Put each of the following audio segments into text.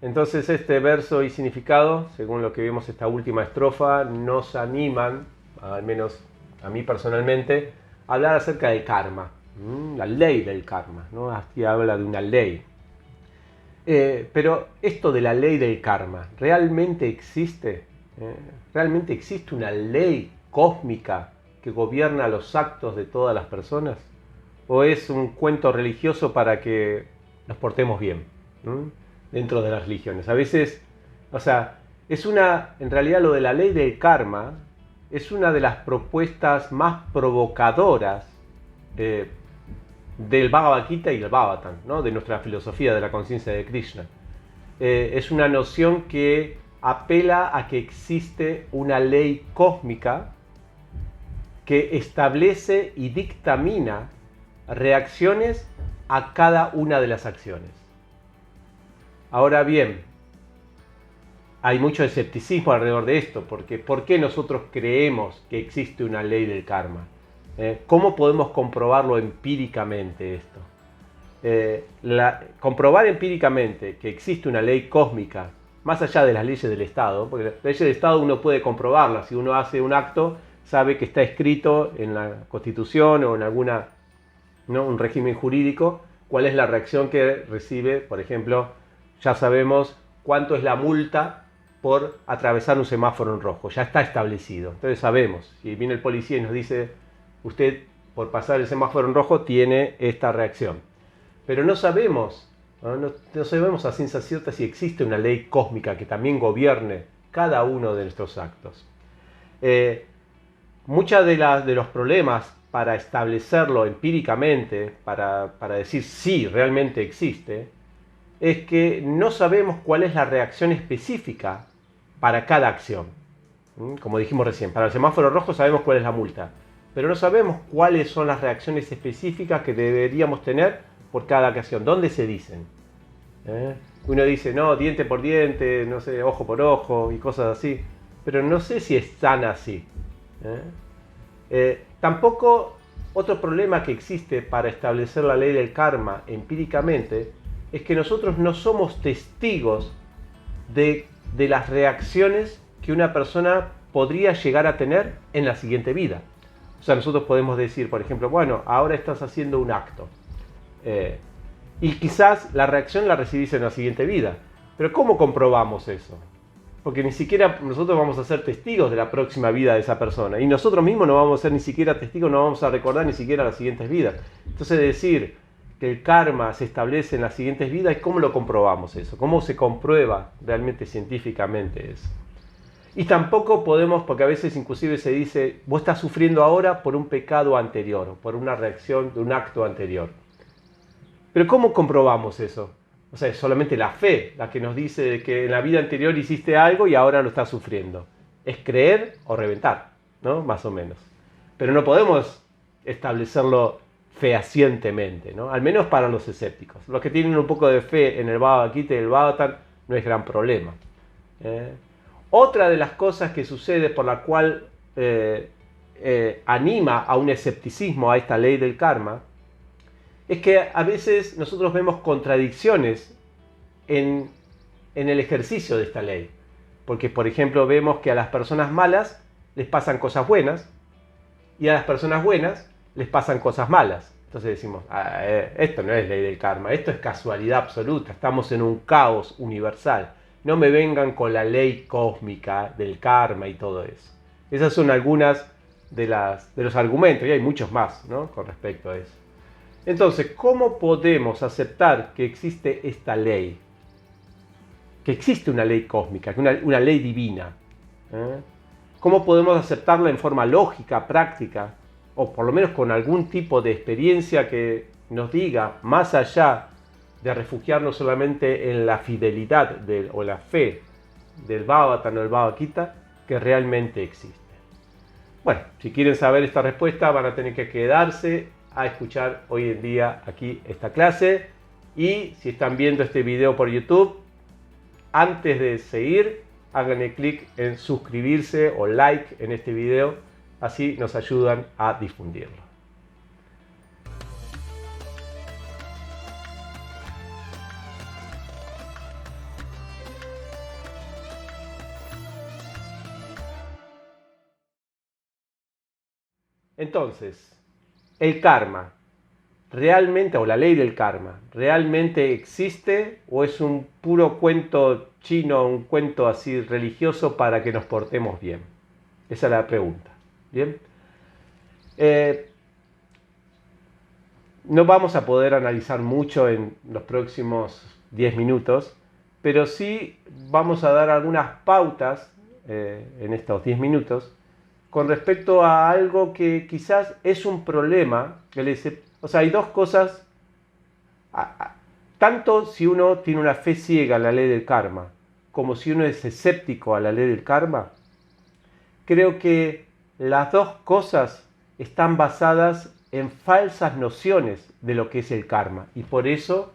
Entonces este verso y significado, según lo que vimos esta última estrofa, nos animan, al menos a mí personalmente, a hablar acerca del karma, la ley del karma, ¿no? Aquí habla de una ley. Pero esto de la ley del karma, ¿realmente existe? ¿Realmente existe una ley cósmica que gobierna los actos de todas las personas? ¿O es un cuento religioso para que nos portemos bien? Dentro de las religiones. A veces, o sea, en realidad lo de la ley del karma es una de las propuestas más provocadoras del Bhagavad Gita y del Bhagavatam, ¿no? De nuestra filosofía de la conciencia de Krishna. Es una noción que apela a que existe una ley cósmica que establece y dictamina reacciones a cada una de las acciones. Ahora bien, hay mucho escepticismo alrededor de esto, porque ¿por qué nosotros creemos que existe una ley del karma? ¿Cómo podemos comprobarlo empíricamente esto? Comprobar empíricamente que existe una ley cósmica, más allá de las leyes del Estado, porque las leyes del Estado uno puede comprobarlas, si uno hace un acto, sabe que está escrito en la Constitución o en alguna, ¿no? Un régimen jurídico, cuál es la reacción que recibe, por ejemplo, ya sabemos cuánto es la multa por atravesar un semáforo en rojo, ya está establecido, entonces sabemos, si viene el policía y nos dice, usted por pasar el semáforo en rojo tiene esta reacción. Pero no sabemos a ciencia cierta si existe una ley cósmica que también gobierne cada uno de nuestros actos. Muchos de los problemas para establecerlo empíricamente, para decir si realmente existe, es que no sabemos cuál es la reacción específica para cada acción. Como dijimos recién, para el semáforo rojo sabemos cuál es la multa, pero no sabemos cuáles son las reacciones específicas que deberíamos tener por cada ocasión. ¿Dónde se dicen? Uno dice, no, diente por diente, no sé, ojo por ojo y cosas así, pero no sé si están así. Tampoco otro problema que existe para establecer la ley del karma empíricamente es que nosotros no somos testigos de las reacciones que una persona podría llegar a tener en la siguiente vida. O sea, nosotros podemos decir, por ejemplo, bueno, ahora estás haciendo un acto. Y quizás la reacción la recibís en la siguiente vida. Pero ¿cómo comprobamos eso? Porque ni siquiera nosotros vamos a ser testigos de la próxima vida de esa persona. Y nosotros mismos no vamos a ser ni siquiera testigos, no vamos a recordar ni siquiera las siguientes vidas. Entonces decir que el karma se establece en las siguientes vidas, ¿cómo lo comprobamos eso? ¿Cómo se comprueba realmente científicamente eso? Y tampoco podemos, porque a veces inclusive se dice, vos estás sufriendo ahora por un pecado anterior, por una reacción de un acto anterior. Pero ¿cómo comprobamos eso? O sea, es solamente la fe la que nos dice que en la vida anterior hiciste algo y ahora lo estás sufriendo. Es creer o reventar, ¿no? Más o menos. Pero no podemos establecerlo fehacientemente, ¿no? Al menos para los escépticos. Los que tienen un poco de fe en el Bhagavad Gita y el Bhagavatam no es gran problema. Otra de las cosas que sucede por la cual anima a un escepticismo a esta ley del karma es que a veces nosotros vemos contradicciones en el ejercicio de esta ley. Porque, por ejemplo, vemos que a las personas malas les pasan cosas buenas y a las personas buenas les pasan cosas malas. Entonces decimos, esto no es ley del karma, esto es casualidad absoluta, estamos en un caos universal. No me vengan con la ley cósmica del karma y todo eso. Esas son algunas de los argumentos, y hay muchos más, ¿no? Con respecto a eso. Entonces, ¿cómo podemos aceptar que existe esta ley? Que existe una ley cósmica, una ley divina. ¿Cómo podemos aceptarla en forma lógica, práctica, o por lo menos con algún tipo de experiencia que nos diga, más allá de refugiarnos solamente en la fidelidad o la fe del Bhagavatam o del Bhagavad Gita, que realmente existe? Bueno, si quieren saber esta respuesta van a tener que quedarse a escuchar hoy en día aquí esta clase, y si están viendo este video por YouTube, antes de seguir, háganle clic en suscribirse o like en este video, así nos ayudan a difundirlo. Entonces, el karma, realmente, o la ley del karma, ¿realmente existe o es un puro cuento chino, un cuento así religioso para que nos portemos bien? Esa es la pregunta. ¿Bien? No vamos a poder analizar mucho en los próximos 10 minutos, pero sí vamos a dar algunas pautas en estos 10 minutos con respecto a algo que quizás es un problema. O sea, hay dos cosas. Tanto si uno tiene una fe ciega a la ley del karma, como si uno es escéptico a la ley del karma, creo que las dos cosas están basadas en falsas nociones de lo que es el karma, y por eso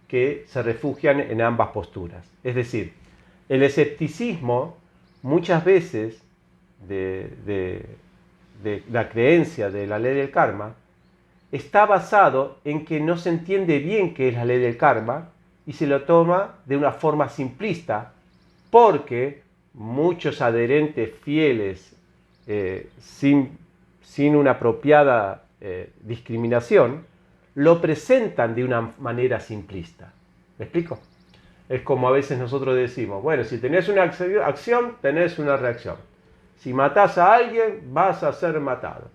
que se refugian en ambas posturas. Es decir, el escepticismo muchas veces de la creencia de la ley del karma está basado en que no se entiende bien qué es la ley del karma y se lo toma de una forma simplista, porque muchos adherentes fieles sin una apropiada discriminación lo presentan de una manera simplista. ¿Me explico? Es como a veces nosotros decimos, bueno, si tenés una acción, tenés una reacción. Si matás a alguien, vas a ser matado.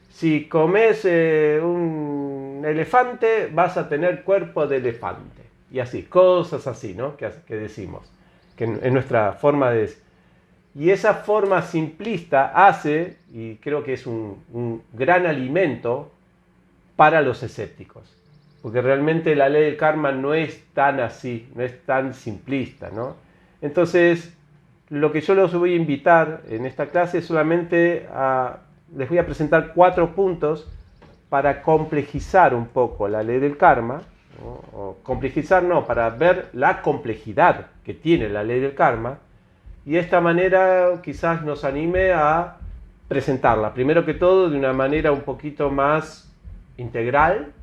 Si comes un elefante, vas a tener cuerpo de elefante. Y así, cosas así, ¿no? Que decimos, que en nuestra forma de decir. Y esa forma simplista hace, y creo que es un gran alimento para los escépticos. Porque realmente la ley del karma no es tan así, no es tan simplista, ¿no? Entonces, lo que yo los voy a invitar en esta clase es solamente les voy a presentar 4 puntos para complejizar un poco la ley del karma, ¿no? O complejizar no, para ver la complejidad que tiene la ley del karma, y de esta manera quizás nos anime a presentarla, primero que todo, de una manera un poquito más integral,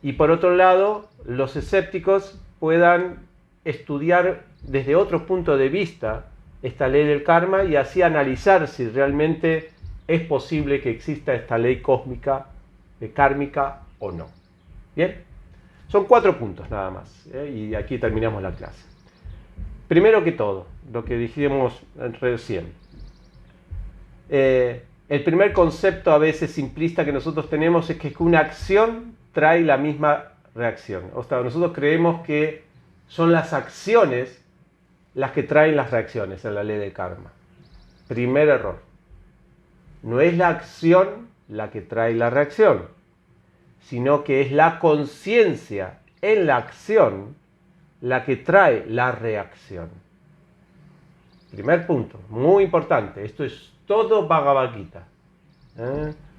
y por otro lado, los escépticos puedan estudiar desde otro punto de vista esta ley del karma y así analizar si realmente es posible que exista esta ley cósmica, kármica o no. ¿Bien? Son 4 puntos nada más, y aquí terminamos la clase. Primero que todo, lo que dijimos recién. El primer concepto a veces simplista que nosotros tenemos es que una acción trae la misma reacción. O sea, nosotros creemos que son las acciones las que traen las reacciones en la ley del karma. Primer error. No es la acción la que trae la reacción, sino que es la conciencia en la acción la que trae la reacción. Primer punto, muy importante. Esto es todo Bhagavad Gita.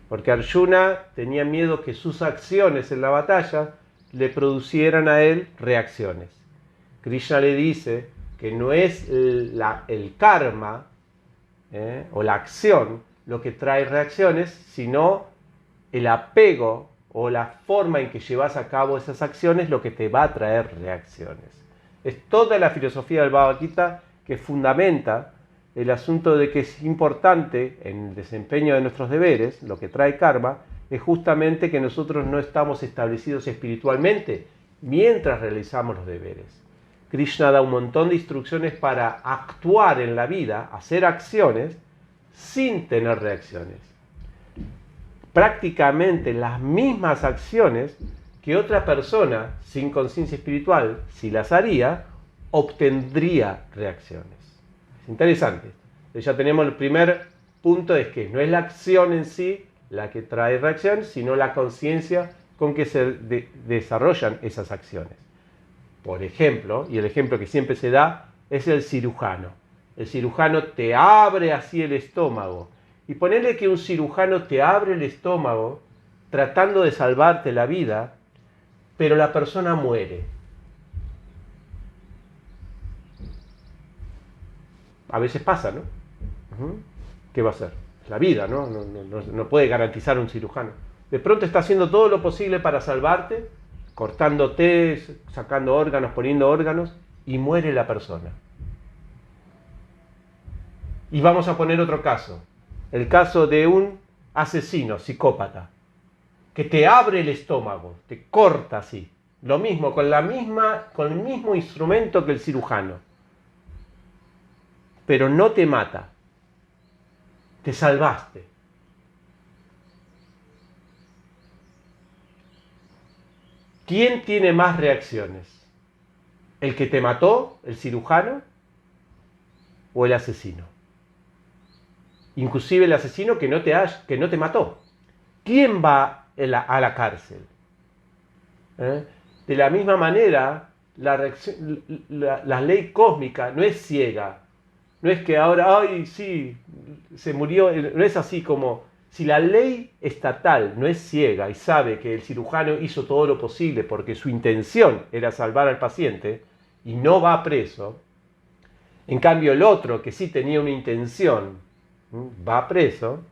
Porque Arjuna tenía miedo que sus acciones en la batalla le producieran a él reacciones. Krishna le dice que no es el karma o la acción lo que trae reacciones, sino el apego o la forma en que llevas a cabo esas acciones lo que te va a traer reacciones. Es toda la filosofía del Bhagavad Gita que fundamenta el asunto de que es importante en el desempeño de nuestros deberes, lo que trae karma, es justamente que nosotros no estamos establecidos espiritualmente mientras realizamos los deberes. Krishna da un montón de instrucciones para actuar en la vida, hacer acciones, sin tener reacciones. Prácticamente las mismas acciones que otra persona sin conciencia espiritual, si las haría, obtendría reacciones. Es interesante. Entonces ya tenemos el primer punto, es que no es la acción en sí la que trae reacción, sino la conciencia con que se desarrollan esas acciones. Por ejemplo, y el ejemplo que siempre se da, es el cirujano. El cirujano te abre así el estómago. Y ponerle que un cirujano te abre el estómago tratando de salvarte la vida, pero la persona muere. A veces pasa, ¿no? ¿Qué va a hacer? La vida, ¿no? No puede garantizar un cirujano. De pronto está haciendo todo lo posible para salvarte, cortándote, sacando órganos, poniendo órganos, y muere la persona. Y vamos a poner otro caso. El caso de un asesino, psicópata, que te abre el estómago, te corta así. Lo mismo, con el mismo instrumento que el cirujano. Pero no te mata. Te salvaste. ¿Quién tiene más reacciones? ¿El que te mató, el cirujano, o el asesino? Inclusive el asesino que no te mató. ¿Quién va a la cárcel? De la misma manera, la ley cósmica no es ciega. No es que ahora, ay, sí, se murió. No es así como, si la ley estatal no es ciega y sabe que el cirujano hizo todo lo posible porque su intención era salvar al paciente y no va preso, en cambio el otro que sí tenía una intención va preso,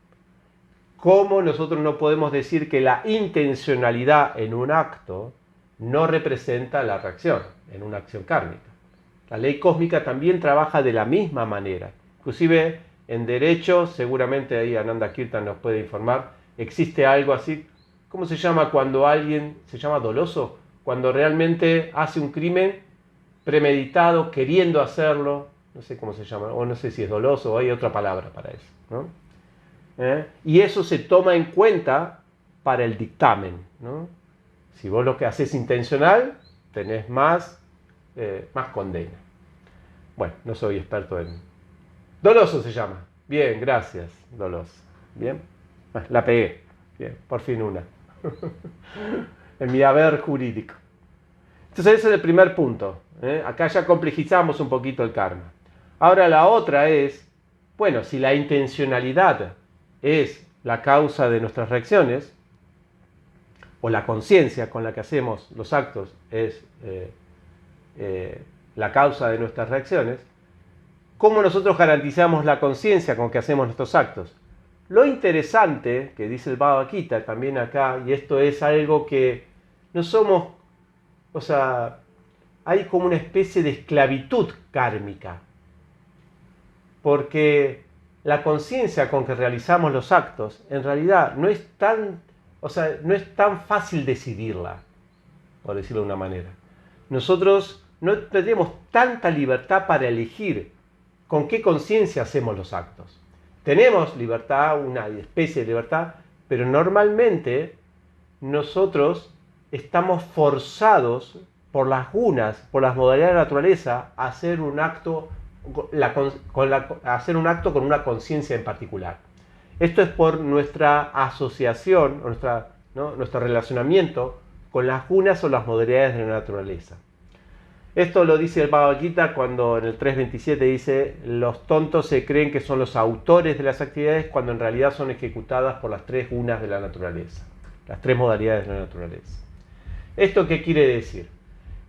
¿cómo nosotros no podemos decir que la intencionalidad en un acto no representa la reacción en una acción kármica? La ley cósmica también trabaja de la misma manera. Inclusive en derecho, seguramente ahí Ananda Kirtan nos puede informar, existe algo así, ¿cómo se llama cuando alguien se llama doloso? Cuando realmente hace un crimen premeditado, queriendo hacerlo, no sé cómo se llama, o no sé si es doloso o hay otra palabra para eso, ¿no? Y eso se toma en cuenta para el dictamen, ¿no? Si vos lo que haces intencional, tenés más condena. Bueno, no soy experto en... Doloso se llama. Bien, gracias, doloso. Bien, la pegué. Bien, por fin una. En mi haber jurídico. Entonces ese es el primer punto. Acá ya complejizamos un poquito el karma. Ahora la otra es, bueno, si la intencionalidad es la causa de nuestras reacciones, o la conciencia con la que hacemos los actos es la causa de nuestras reacciones, ¿cómo nosotros garantizamos la conciencia con que hacemos nuestros actos? Lo interesante que dice el Bhagavad Gita también acá, y esto es algo que no somos, o sea, hay como una especie de esclavitud kármica, porque la conciencia con que realizamos los actos en realidad no es tan, o sea, no es tan fácil decidirla, por decirlo de una manera. Nosotros no tenemos tanta libertad para elegir con qué conciencia hacemos los actos. Tenemos libertad, una especie de libertad, pero normalmente nosotros estamos forzados por las gunas, por las modalidades de la naturaleza, a hacer un acto con una conciencia en particular. Esto es por nuestra asociación, nuestro relacionamiento con las gunas o las modalidades de la naturaleza. Esto lo dice el Bhagavad Gita cuando en el 3.27 dice: los tontos se creen que son los autores de las actividades cuando en realidad son ejecutadas por las tres gunas de la naturaleza, las tres modalidades de la naturaleza. ¿Esto qué quiere decir?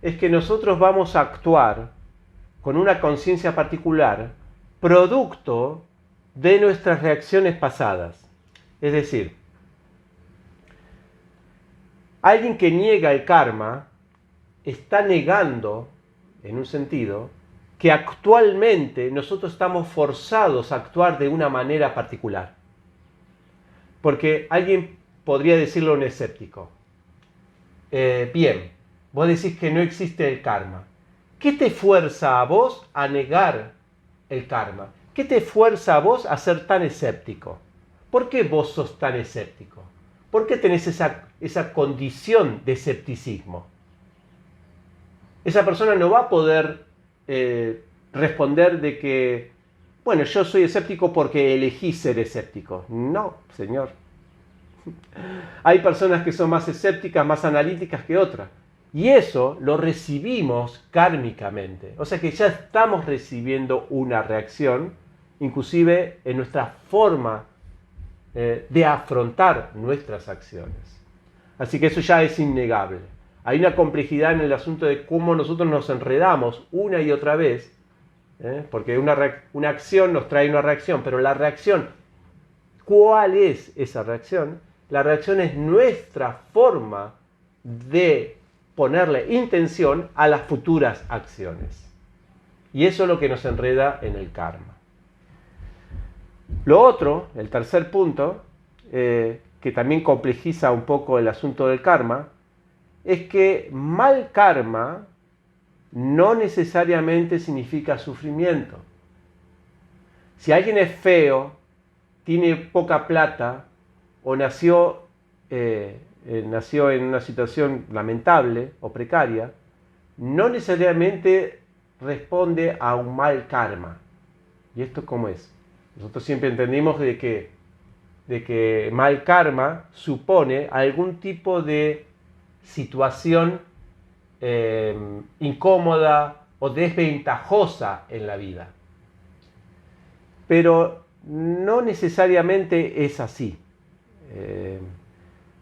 Es que nosotros vamos a actuar con una conciencia particular producto de nuestras reacciones pasadas. Es decir, alguien que niega el karma está negando, en un sentido, que actualmente nosotros estamos forzados a actuar de una manera particular. Porque alguien podría decirle a un escéptico: bien, vos decís que no existe el karma. ¿Qué te fuerza a vos a negar el karma? ¿Qué te fuerza a vos a ser tan escéptico? ¿Por qué vos sos tan escéptico? ¿Por qué tenés esa condición de escepticismo? Esa persona no va a poder responder de que, bueno, yo soy escéptico porque elegí ser escéptico. No, señor. Hay personas que son más escépticas, más analíticas que otras. Y eso lo recibimos kármicamente. O sea que ya estamos recibiendo una reacción, inclusive en nuestra forma de afrontar nuestras acciones. Así que eso ya es innegable. Hay una complejidad en el asunto de cómo nosotros nos enredamos una y otra vez, porque una acción nos trae una reacción, pero la reacción, ¿cuál es esa reacción? La reacción es nuestra forma de ponerle intención a las futuras acciones. Y eso es lo que nos enreda en el karma. Lo otro, el tercer punto, que también complejiza un poco el asunto del karma, es que mal karma no necesariamente significa sufrimiento. Si alguien es feo, tiene poca plata o nació en una situación lamentable o precaria, no necesariamente responde a un mal karma. ¿Y esto cómo es? Nosotros siempre entendimos de que mal karma supone algún tipo de situación incómoda o desventajosa en la vida. Pero no necesariamente es así.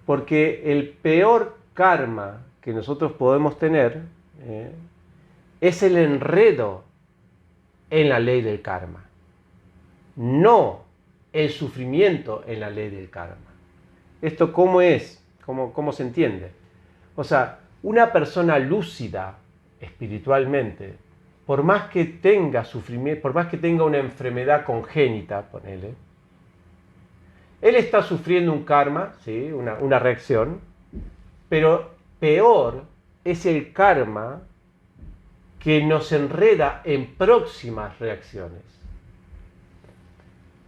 Porque el peor karma que nosotros podemos tener es el enredo en la ley del karma, no el sufrimiento en la ley del karma. ¿Esto cómo es? ¿Cómo se entiende? O sea, una persona lúcida espiritualmente, por más que tenga sufrimiento, por más que tenga una enfermedad congénita, ponele, él está sufriendo un karma, ¿sí? una reacción, pero peor es el karma que nos enreda en próximas reacciones.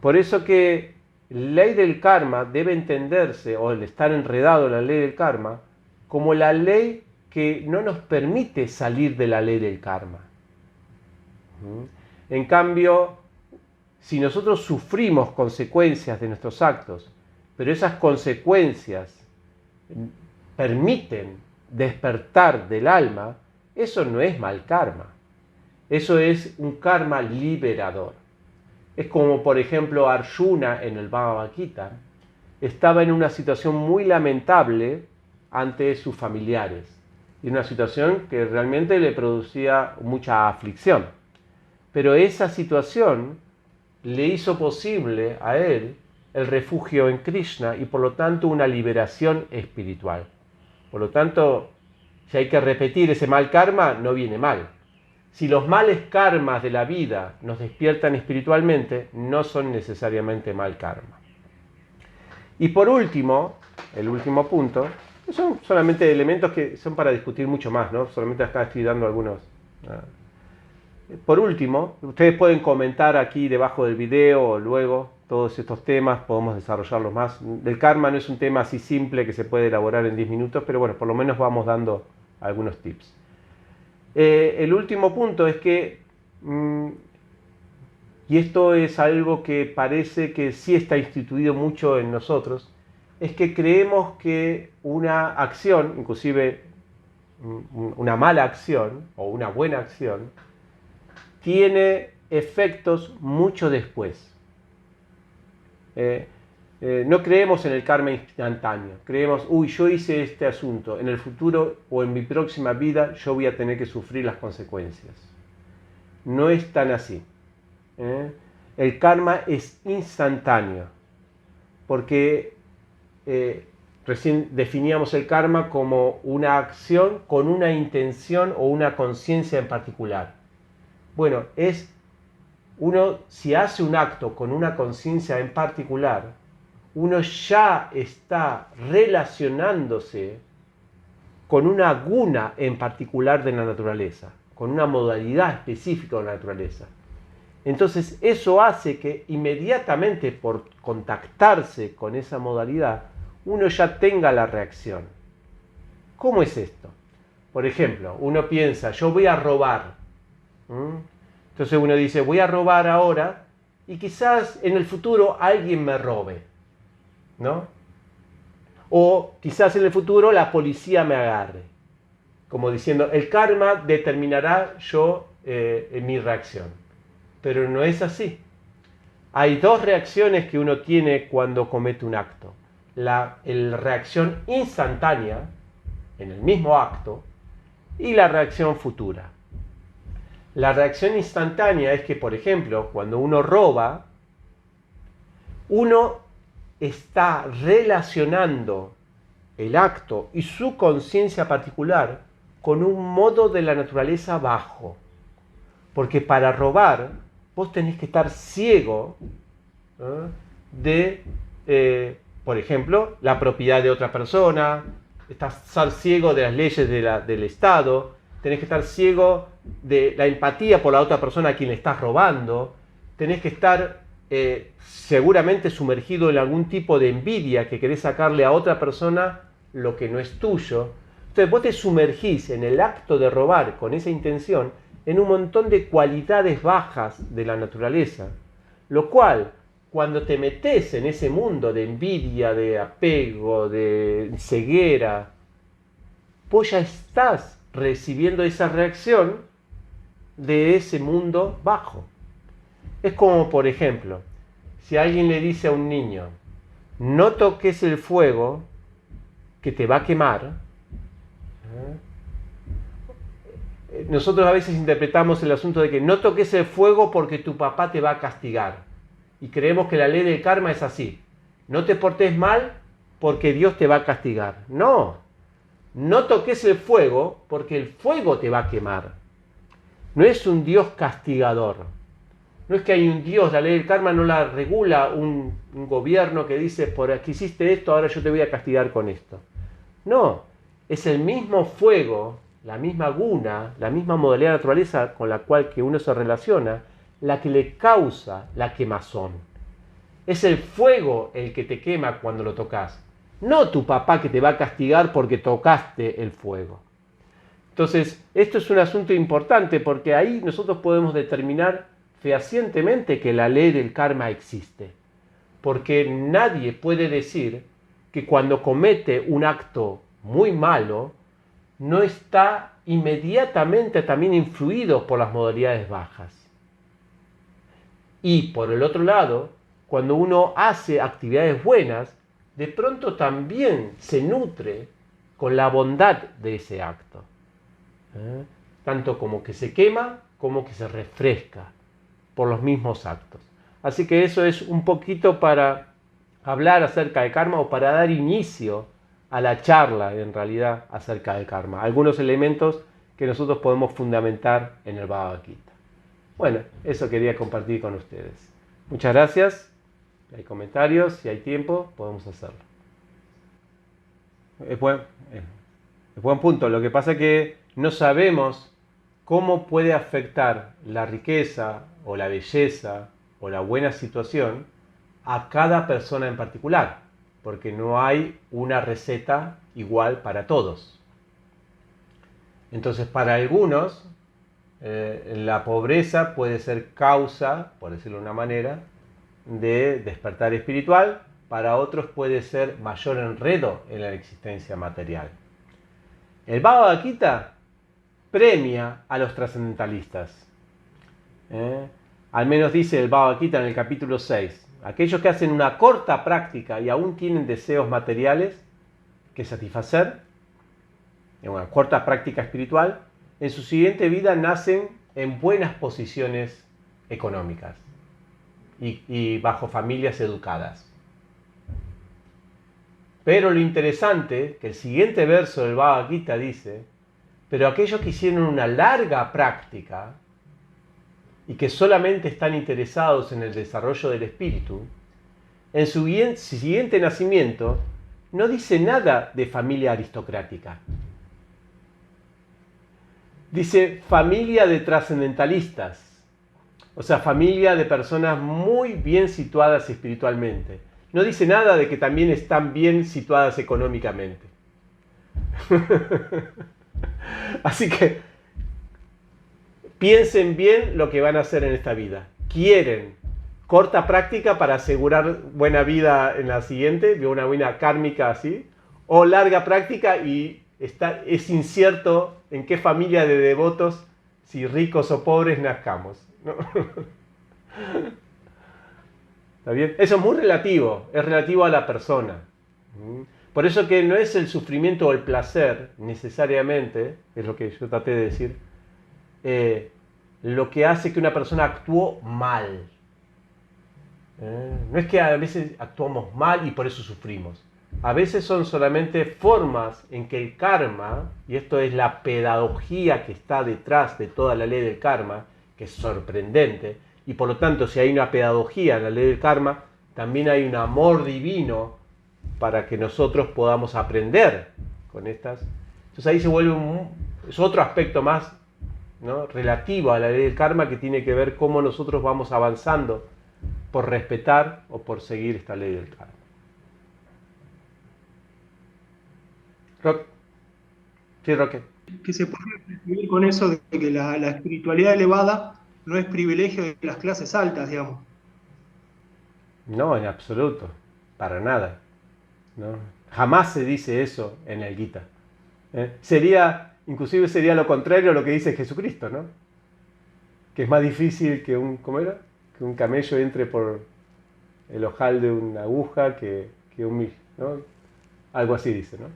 Por eso que la ley del karma debe entenderse, o el estar enredado en la ley del karma, como la ley que no nos permite salir de la ley del karma. En cambio, si nosotros sufrimos consecuencias de nuestros actos, pero esas consecuencias permiten despertar del alma, eso no es mal karma. Eso es un karma liberador. Es como, por ejemplo, Arjuna en el Bhagavad Gita estaba en una situación muy lamentable ante sus familiares. Y una situación que realmente le producía mucha aflicción. Pero esa situación le hizo posible a él el refugio en Krishna y por lo tanto una liberación espiritual. Por lo tanto, si hay que repetir ese mal karma, no viene mal. Si los males karmas de la vida nos despiertan espiritualmente, no son necesariamente mal karma. Y por último, el último punto, son solamente elementos que son para discutir mucho más, ¿no? Solamente acá estoy dando algunos. Por último, ustedes pueden comentar aquí debajo del video o luego todos estos temas, podemos desarrollarlos más. El karma no es un tema así simple que se puede elaborar en 10 minutos, pero bueno, por lo menos vamos dando algunos tips. El último punto es que, y esto es algo que parece que sí está instituido mucho en nosotros, es que creemos que una acción, inclusive una mala acción o una buena acción, tiene efectos mucho después. No creemos en el karma instantáneo. Creemos, yo hice este asunto, en el futuro o en mi próxima vida yo voy a tener que sufrir las consecuencias. No es tan así. El karma es instantáneo, porque recién definíamos el karma como una acción con una intención o una conciencia en particular. Bueno, uno si hace un acto con una conciencia en particular, uno ya está relacionándose con una guna en particular de la naturaleza, con una modalidad específica de la naturaleza. Entonces eso hace que inmediatamente por contactarse con esa modalidad, uno ya tenga la reacción. ¿Cómo es esto? Por ejemplo, uno piensa, yo voy a robar. Entonces uno dice, voy a robar ahora y quizás en el futuro alguien me robe, ¿no? O quizás en el futuro la policía me agarre. Como diciendo, el karma determinará mi reacción. Pero no es así. Hay dos reacciones que uno tiene cuando comete un acto. La reacción instantánea, en el mismo acto, y la reacción futura. La reacción instantánea es que, por ejemplo, cuando uno roba, uno está relacionando el acto y su conciencia particular con un modo de la naturaleza bajo. Porque para robar, vos tenés que estar ciego de por ejemplo, la propiedad de otra persona, estar ciego de las leyes del Estado, tenés que estar ciego de la empatía por la otra persona a quien le estás robando, tenés que estar seguramente sumergido en algún tipo de envidia que querés sacarle a otra persona lo que no es tuyo. Entonces vos te sumergís en el acto de robar con esa intención en un montón de cualidades bajas de la naturaleza, lo cual, cuando te metes en ese mundo de envidia, de apego, de ceguera, vos ya estás recibiendo esa reacción de ese mundo bajo. Es como, por ejemplo, si alguien le dice a un niño, no toques el fuego que te va a quemar. Nosotros a veces interpretamos el asunto de que no toques el fuego porque tu papá te va a castigar. Y creemos que la ley del karma es así. No te portes mal porque Dios te va a castigar. No, no toques el fuego porque el fuego te va a quemar. No es un Dios castigador. No es que hay un Dios, la ley del karma no la regula un gobierno que dice, por aquí hiciste esto, ahora yo te voy a castigar con esto. No, es el mismo fuego, la misma guna, la misma modalidad de naturaleza con la cual que uno se relaciona, la que le causa la quemazón. Es el fuego el que te quema cuando lo tocas, no tu papá que te va a castigar porque tocaste el fuego. Entonces, esto es un asunto importante porque ahí nosotros podemos determinar fehacientemente que la ley del karma existe. Porque nadie puede decir que cuando comete un acto muy malo, no está inmediatamente también influido por las modalidades bajas. Y por el otro lado, cuando uno hace actividades buenas, de pronto también se nutre con la bondad de ese acto. Tanto como que se quema, como que se refresca por los mismos actos. Así que eso es un poquito para hablar acerca de karma o para dar inicio a la charla en realidad acerca del karma. Algunos elementos que nosotros podemos fundamentar en el Bhagavad Gita. Bueno, eso quería compartir con ustedes. Muchas gracias. Si hay comentarios, si hay tiempo, podemos hacerlo. Es buen punto. Lo que pasa es que no sabemos cómo puede afectar la riqueza o la belleza o la buena situación a cada persona en particular, porque no hay una receta igual para todos. Entonces, para algunos, la pobreza puede ser causa, por decirlo de una manera, de despertar espiritual, para otros puede ser mayor enredo en la existencia material. El Bhagavad Gita premia a los trascendentalistas. Al menos dice el Bhagavad Gita en el capítulo 6. Aquellos que hacen una corta práctica y aún tienen deseos materiales que satisfacer, en una corta práctica espiritual, en su siguiente vida nacen en buenas posiciones económicas y bajo familias educadas. Pero lo interesante, que el siguiente verso del Bhagavad Gita dice, pero aquellos que hicieron una larga práctica y que solamente están interesados en el desarrollo del espíritu, en su siguiente nacimiento no dice nada de familia aristocrática. Dice familia de trascendentalistas, o sea, familia de personas muy bien situadas espiritualmente. No dice nada de que también están bien situadas económicamente. Así que piensen bien lo que van a hacer en esta vida. ¿Quieren corta práctica para asegurar buena vida en la siguiente, una buena kármica así? ¿O larga práctica y es incierto en qué familia de devotos, si ricos o pobres, nazcamos? ¿No? ¿Está bien? Eso es muy relativo, es relativo a la persona. Por eso que no es el sufrimiento o el placer, necesariamente, es lo que yo traté de decir, lo que hace que una persona actúe mal. No es que a veces actuamos mal y por eso sufrimos. A veces son solamente formas en que el karma, y esto es la pedagogía que está detrás de toda la ley del karma, que es sorprendente, y por lo tanto si hay una pedagogía en la ley del karma, también hay un amor divino para que nosotros podamos aprender con estas. Entonces ahí se vuelve es otro aspecto más, ¿no?, relativo a la ley del karma, que tiene que ver cómo nosotros vamos avanzando por respetar o por seguir esta ley del karma. Sí, Roque. Que se puede escribir con eso de que la espiritualidad elevada no es privilegio de las clases altas, digamos. No, en absoluto, para nada, ¿no? Jamás se dice eso en el Gita. Inclusive sería lo contrario a lo que dice Jesucristo, ¿no? Que es más difícil que ¿cómo era? Que un camello entre por el ojal de una aguja que un, ¿no? Algo así dice, ¿no?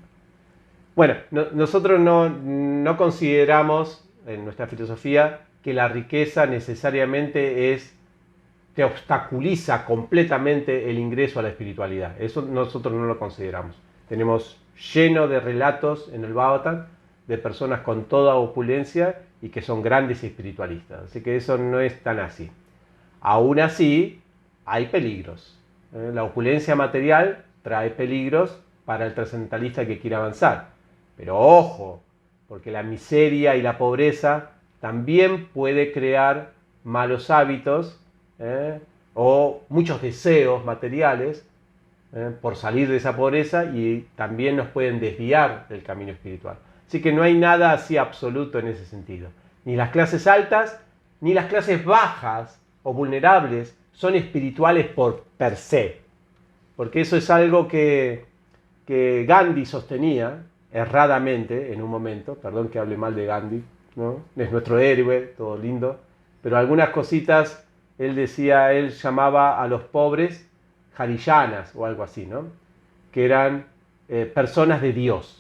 Bueno, nosotros no consideramos en nuestra filosofía que la riqueza necesariamente te obstaculiza completamente el ingreso a la espiritualidad. Eso nosotros no lo consideramos. Tenemos lleno de relatos en el Bhagavatam de personas con toda opulencia y que son grandes espiritualistas. Así que eso no es tan así. Aún así, hay peligros. La opulencia material trae peligros para el trascendentalista que quiere avanzar. Pero ojo, porque la miseria y la pobreza también puede crear malos hábitos, o muchos deseos materiales por salir de esa pobreza, y también nos pueden desviar del camino espiritual. Así que no hay nada así absoluto en ese sentido. Ni las clases altas ni las clases bajas o vulnerables son espirituales por per se. Porque eso es algo que Gandhi sostenía erradamente en un momento. Perdón que hable mal de Gandhi, ¿no? Es nuestro héroe, todo lindo. Pero algunas cositas él decía, él llamaba a los pobres hariyanas o algo así, ¿no? Que eran personas de Dios.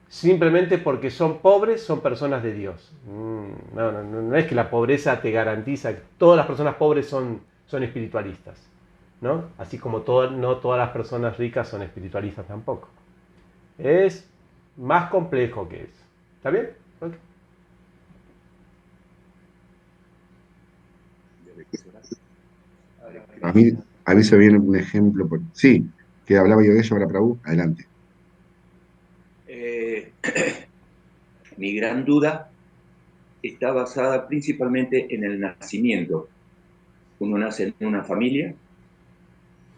Simplemente porque son pobres, son personas de Dios. No es que la pobreza te garantiza que todas las personas pobres son espiritualistas, ¿no? Así como no todas las personas ricas son espiritualistas tampoco. Es más complejo que eso. ¿Está bien? Okay. A mí se viene un ejemplo. Sí, que hablaba yo de ello, ahora Prabhu, adelante. Mi gran duda está basada principalmente en el nacimiento. Uno nace en una familia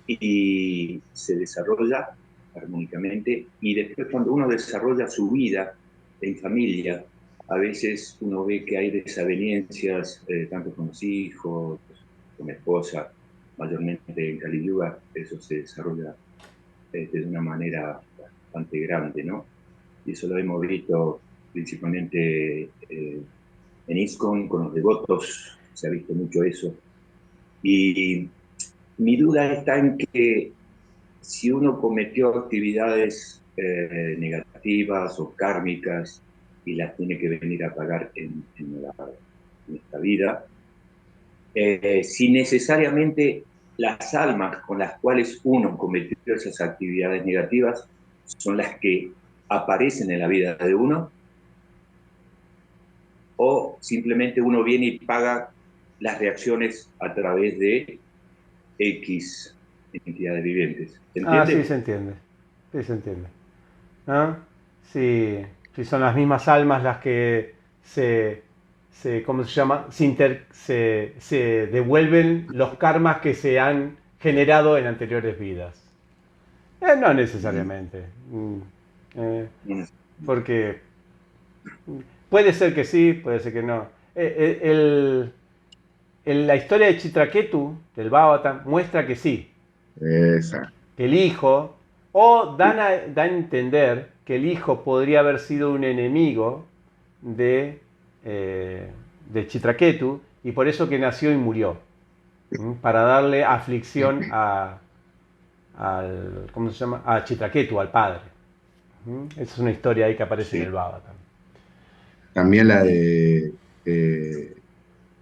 y se desarrolla armónicamente, y después cuando uno desarrolla su vida en familia, a veces uno ve que hay desavenencias, tanto con los hijos, con la esposa, mayormente en Kali Yuga, eso se desarrolla de una manera bastante grande, ¿no? Y eso lo hemos visto principalmente en ISKCON, con los devotos, se ha visto mucho eso. Y mi duda está en que si uno cometió actividades negativas o kármicas y las tiene que venir a pagar en esta vida, si necesariamente las almas con las cuales uno cometió esas actividades negativas son las que aparecen en la vida de uno, o simplemente uno viene y paga las reacciones a través de X entidades vivientes. ¿Se entiende? Sí, se entiende. Sí, se entiende. ¿Ah? Si son las mismas almas las que ¿cómo se llama? Se devuelven los karmas que se han generado en anteriores vidas. No necesariamente. Porque puede ser que sí, puede ser que no. La historia de Chitraketu, del Bhagavatam, muestra que sí. Exacto. Que el hijo, o dan a entender que el hijo podría haber sido un enemigo de Chitraketu, y por eso que nació y murió, para darle aflicción ¿cómo se llama? A Chitraketu, al padre. Esa es una historia ahí que aparece en el Bhagavatam. También la de,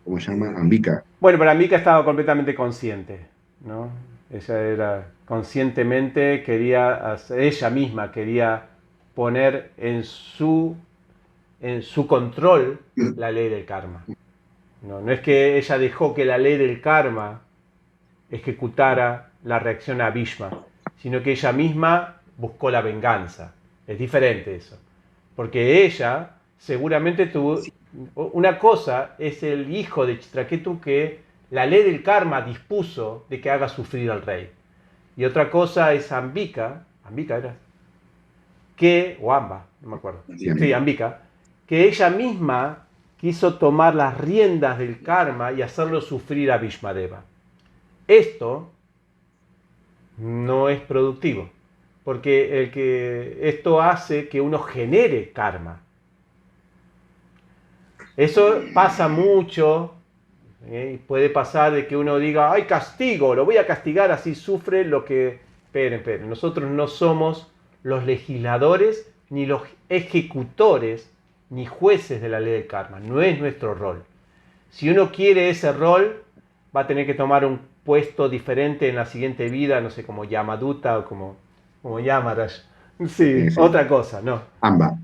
¿cómo se llama? Ambika. Bueno, pero Ambika estaba completamente consciente, ¿no? Ella era conscientemente, ella misma quería poner en su control la ley del karma. No es que ella dejó que la ley del karma ejecutara la reacción a Bhishma, sino que ella misma buscó la venganza. Es diferente eso. Porque ella seguramente tuvo... Una cosa es el hijo de Chitraketu que la ley del karma dispuso de que haga sufrir al rey. Y otra cosa es Ambika era, o Amba, no me acuerdo. Sí, Ambika, que ella misma quiso tomar las riendas del karma y hacerlo sufrir a Bhishmadeva. Esto no es productivo, porque esto hace que uno genere karma. Eso pasa mucho. Puede pasar de que uno diga, ¡ay, castigo! Lo voy a castigar, así sufre lo que... Esperen. Nosotros no somos los legisladores, ni los ejecutores, ni jueces de la ley del karma. No es nuestro rol. Si uno quiere ese rol, va a tener que tomar un puesto diferente en la siguiente vida, no sé, como Yamaduta o como Yamaraj. Sí, otra cosa, no. Amba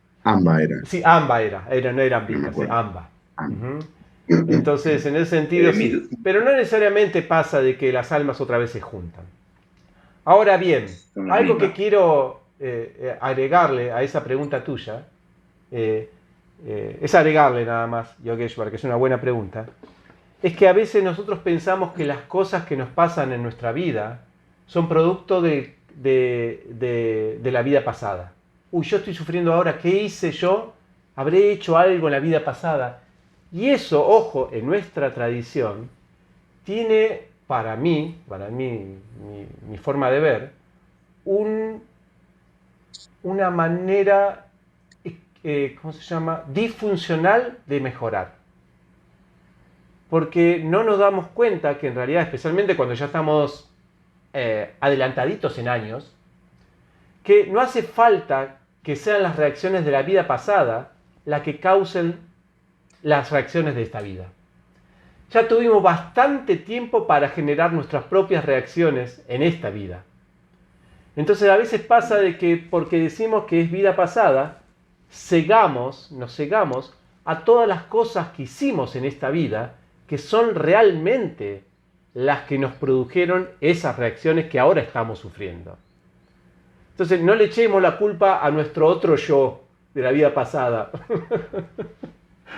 era. Sí, Amba no era Ambika, sí, Amba. Entonces, en ese sentido, sí. Pero no necesariamente pasa de que las almas otra vez se juntan. Ahora bien, algo que quiero agregarle a esa pregunta tuya, es agregarle nada más, Yogeshwar, que es una buena pregunta, es que a veces nosotros pensamos que las cosas que nos pasan en nuestra vida son producto de la vida pasada. Uy, yo estoy sufriendo ahora, ¿qué hice yo? ¿Habré hecho algo en la vida pasada? Y eso, ojo, en nuestra tradición, tiene para mí mi forma de ver, una manera, ¿cómo se llama?, disfuncional de mejorar. Porque no nos damos cuenta que en realidad, especialmente cuando ya estamos adelantaditos en años, que no hace falta que sean las reacciones de la vida pasada las que causen las reacciones de esta vida. Ya tuvimos bastante tiempo para generar nuestras propias reacciones en esta vida. Entonces a veces pasa de que porque decimos que es vida pasada, nos cegamos a todas las cosas que hicimos en esta vida que son realmente las que nos produjeron esas reacciones que ahora estamos sufriendo. Entonces no le echemos la culpa a nuestro otro yo de la vida pasada.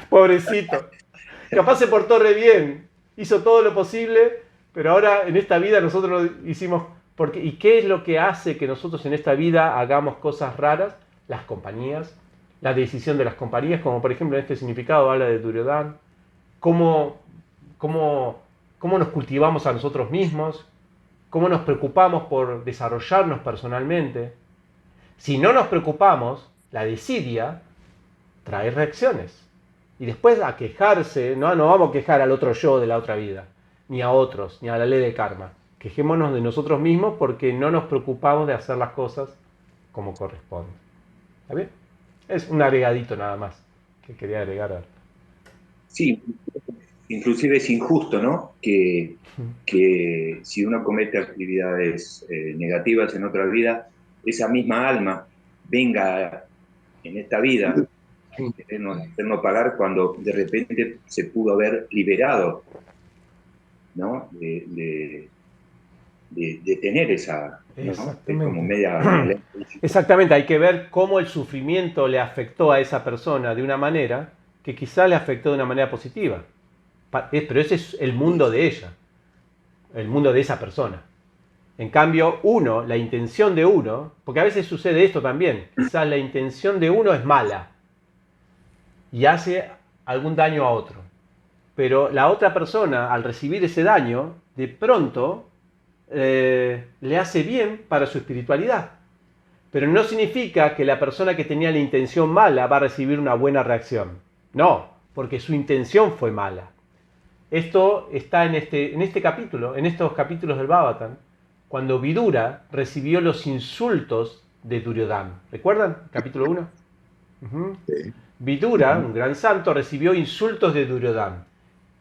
Pobrecito. Capaz se portó re bien, hizo todo lo posible, pero ahora en esta vida nosotros lo hicimos... ¿Y qué es lo que hace que nosotros en esta vida hagamos cosas raras? Las compañías, la decisión de las compañías, como por ejemplo en este significado habla de Duryodhana, cómo nos cultivamos a nosotros mismos, cómo nos preocupamos por desarrollarnos personalmente. Si no nos preocupamos, la desidia trae reacciones. Y después a quejarse, no vamos a quejar al otro yo de la otra vida, ni a otros, ni a la ley de karma. Quejémonos de nosotros mismos porque no nos preocupamos de hacer las cosas como corresponde. ¿Está bien? Es un agregadito nada más que quería agregar. Sí, inclusive es injusto, ¿no? Que si uno comete actividades negativas en otra vida, esa misma alma venga en esta vida a hacernos pagar cuando de repente se pudo haber liberado, ¿no? De tener esa, ¿no? Como media... Exactamente, hay que ver cómo el sufrimiento le afectó a esa persona de una manera que quizá le afectó de una manera positiva. Pero ese es el mundo de ella, el mundo de esa persona. En cambio, la intención de uno, porque a veces sucede esto también, quizás la intención de uno es mala y hace algún daño a otro. Pero la otra persona, al recibir ese daño, de pronto le hace bien para su espiritualidad. Pero no significa que la persona que tenía la intención mala va a recibir una buena reacción. No, porque su intención fue mala. Esto está en este capítulo, en estos capítulos del Bhagavatam, cuando Vidura recibió los insultos de Duryodhana. ¿Recuerdan? Capítulo 1. Sí. Vidura, un gran santo, recibió insultos de Duryodhana.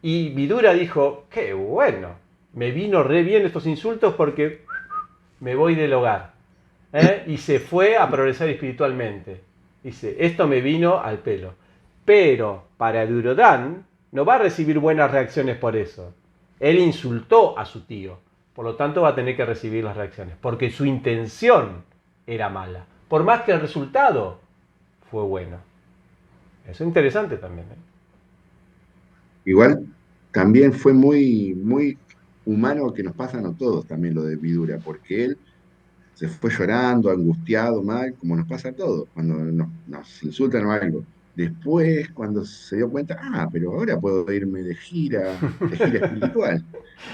Y Vidura dijo, qué bueno, me vino re bien estos insultos porque me voy del hogar. Y se fue a progresar espiritualmente. Dice, esto me vino al pelo. Pero para Duryodhana no va a recibir buenas reacciones por eso. Él insultó a su tío. Por lo tanto va a tener que recibir las reacciones, porque su intención era mala, por más que el resultado fue bueno. Eso es interesante también, ¿eh? Igual también fue muy, muy humano que nos pasan a todos también lo de Vidura, porque él se fue llorando, angustiado, mal, como nos pasa a todos, cuando nos insultan o algo. Después, cuando se dio cuenta, pero ahora puedo irme de gira espiritual.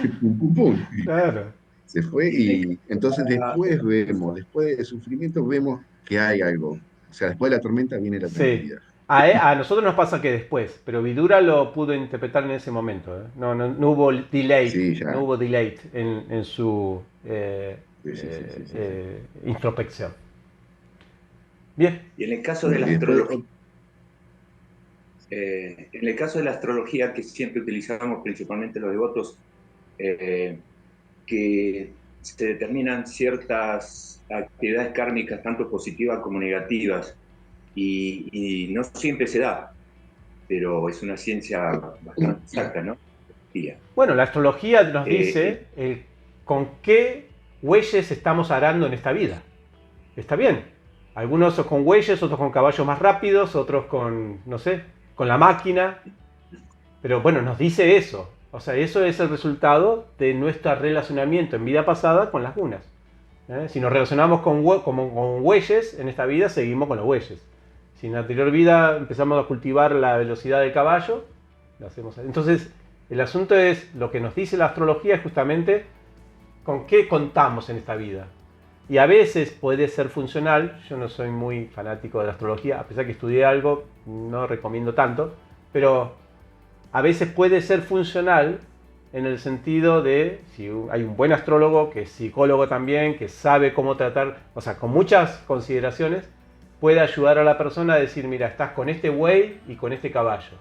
Y pum, pum, pum. Y Claro. se fue y entonces después del sufrimiento vemos que hay algo. O sea, después de la tormenta viene la Sí. tranquilidad. A nosotros nos pasa que después, pero Vidura lo pudo interpretar en ese momento, ¿eh? No hubo delay, Sí, ya. no hubo delay en su Sí. introspección. Bien. Y en el caso de la astrología, en el caso de la astrología que siempre utilizamos, principalmente los devotos, que se determinan ciertas actividades kármicas, tanto positivas como negativas, y no siempre se da, pero es una ciencia bastante exacta, ¿no? Bueno, la astrología nos dice con qué bueyes estamos arando en esta vida. Está bien. Algunos con bueyes, otros con caballos más rápidos, otros con, no sé, con la máquina. Pero bueno, nos dice eso. O sea, eso es el resultado de nuestro relacionamiento en vida pasada con las gunas. Si nos relacionamos con bueyes, en esta vida seguimos con los bueyes. Si en la anterior vida empezamos a cultivar la velocidad del caballo, lo hacemos. Entonces, el asunto es, lo que nos dice la astrología es justamente con qué contamos en esta vida. Y a veces puede ser funcional. Yo no soy muy fanático de la astrología, a pesar que estudié algo, no recomiendo tanto, pero a veces puede ser funcional en el sentido de, si hay un buen astrólogo, que es psicólogo también, que sabe cómo tratar, o sea, con muchas consideraciones, puede ayudar a la persona a decir, mira, estás con este buey y con este caballo.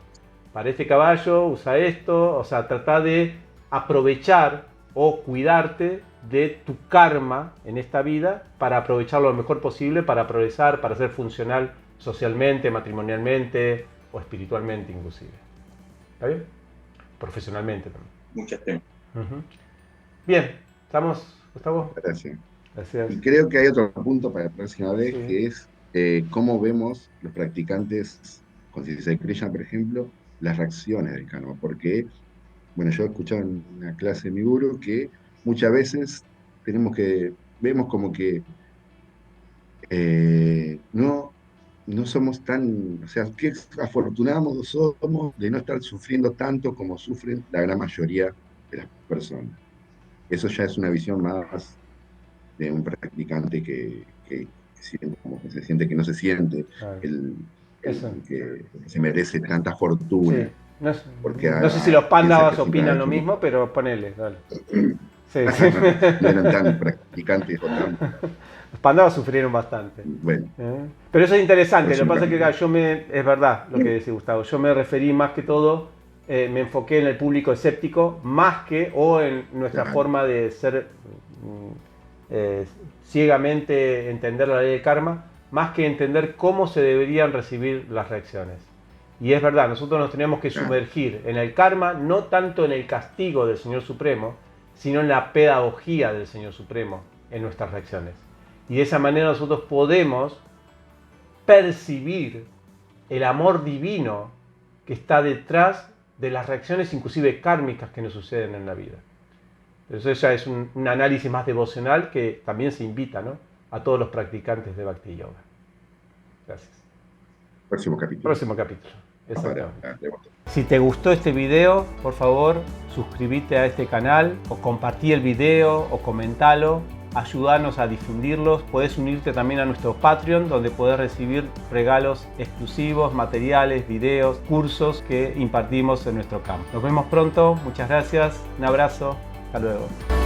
Para este caballo usa esto, o sea, trata de aprovechar o cuidarte de tu karma en esta vida para aprovecharlo lo mejor posible, para progresar, para ser funcional socialmente, matrimonialmente o espiritualmente inclusive. ¿Está bien? Profesionalmente también. Muchas temas. Bien, ¿estamos, Gustavo? Gracias. Gracias. Y creo que hay otro punto para la próxima vez, Sí. que es cómo vemos los practicantes, con Sisei Krishna, por ejemplo, las reacciones del karma. Porque, bueno, yo he escuchado en una clase de mi guru que muchas veces vemos como que no somos tan, o sea, qué afortunados somos de no estar sufriendo tanto como sufren la gran mayoría de las personas. Eso ya es una visión más de un practicante que como que se siente que no se siente, Claro. que se merece tanta fortuna. Sí. Porque No sé si los pandas piensa que opinan lo simplemente mismo, pero ponele, dale. Sí. no eran tan practicantes o tan... Los pandas sufrieron bastante. Bueno, Pero eso es interesante. Lo que próximo pasa es que capítulo. es verdad lo que dice Gustavo. Yo me referí más que todo, me enfoqué en el público escéptico, más que, o en nuestra Claro. forma de ser ciegamente entender la ley del karma, más que entender cómo se deberían recibir las reacciones. Y es verdad, nosotros nos tenemos que Claro. sumergir en el karma, no tanto en el castigo del Señor Supremo, sino en la pedagogía del Señor Supremo en nuestras reacciones. Y de esa manera nosotros podemos percibir el amor divino que está detrás de las reacciones inclusive kármicas que nos suceden en la vida. Eso ya es un análisis más devocional que también se invita, ¿no?, a todos los practicantes de Bhakti Yoga. Gracias. Próximo capítulo. Próximo capítulo. Exactamente. Para devoto. Si te gustó este video, por favor, suscríbete a este canal o compartí el video o comentalo. Ayúdanos a difundirlos. Puedes unirte también a nuestro Patreon, donde podés recibir regalos exclusivos, materiales, videos, cursos que impartimos en nuestro campo. Nos vemos pronto. Muchas gracias. Un abrazo. Hasta luego.